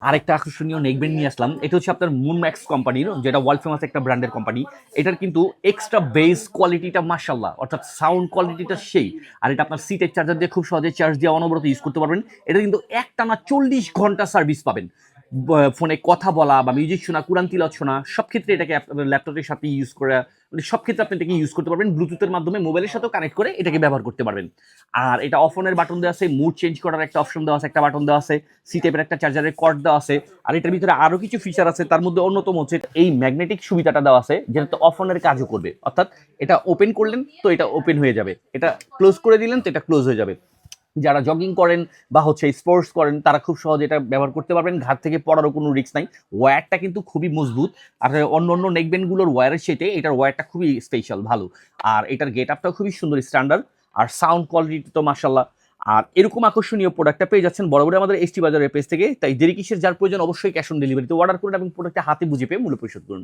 আরেকটা আকর্ষণীয় নেকব্যান্ড নিয়ে আসলাম। এটা হচ্ছে আপনার মুনম্যাক্স কোম্পানির, যেটা ওয়ার্ল্ড ফেমাস একটা ব্র্যান্ডের কোম্পানি। এটার কিন্তু এক্সট্রা বেস কোয়ালিটিটা মাশাআল্লাহ, অর্থাৎ সাউন্ড কোয়ালিটিটা সেই। আর এটা আপনার সি টাইপ চার্জার দিয়ে খুব সহজে চার্জ দিয়ে অনবরত ইউজ করতে পারবেন। এটা কিন্তু একটানা 40 ঘন্টা সার্ভিস পাবেন। ফোনে কথা বলা বা মিউজিক শোনা, কুরআন তিলাওয়াত শোনা, সব ক্ষেত্রে এটাকে আপনার ল্যাপটপের সাথে ইউজ করা, মানে সব ক্ষেত্রে আপনি এটাকে ইউজ করতে পারবেন। ব্লুটুথের মাধ্যমে মোবাইলের সাথেও কানেক্ট করে এটাকে ব্যবহার করতে পারবেন। আর এটা অফ অনের বাটন দেওয়া আছে, মুড চেঞ্জ করার একটা অপশন দেওয়া আছে, একটা বাটন দেওয়া আছে, সি টাইপের একটা চার্জারের কর্ড দেওয়া আছে। আর এটার ভিতরে আরো কিছু ফিচার আছে, তার মধ্যে অন্যতম হচ্ছে এই ম্যাগনেটিক সুবিধাটা দেওয়া আছে, যেটা তো অফ অনের কাজও করবে। অর্থাৎ এটা ওপেন করলেন তো এটা ওপেন হয়ে যাবে, এটা ক্লোজ করে দিলেন তো এটা ক্লোজ হয়ে যাবে। যারা জগিং করেন বা হচ্ছে স্পোর্টস করেন তারা খুব সহজে এটা ব্যবহার করতে পারবেন। ঘাট থেকে পড়ারও কোনো রিস্ক নাই। ওয়্যারটা কিন্তু খুবই মজবুত। আর অন্য অন্য নেকব্যান্ডগুলোর ওয়্যারের সাথে এটার ওয়্যারটা খুবই স্পেশাল, ভালো। আর এটার গেট আপটাও খুবই সুন্দর, স্ট্যান্ডার্ড। আর সাউন্ড কোয়ালিটি তো মাশাল্লাহ। আর এরকম আকর্ষণীয় প্রোডাক্টটা পেয়ে যাচ্ছেন বরাবরই আমাদের এসটি বাজারের পেজ থেকে। তাই দেরি কিসের, যার প্রয়োজন অবশ্যই ক্যাশ অন ডেলিভারিতে অর্ডার করুন এবং প্রোডাক্টটা হাতে বুঝে পেয়ে মূল্য পরিশোধ করুন।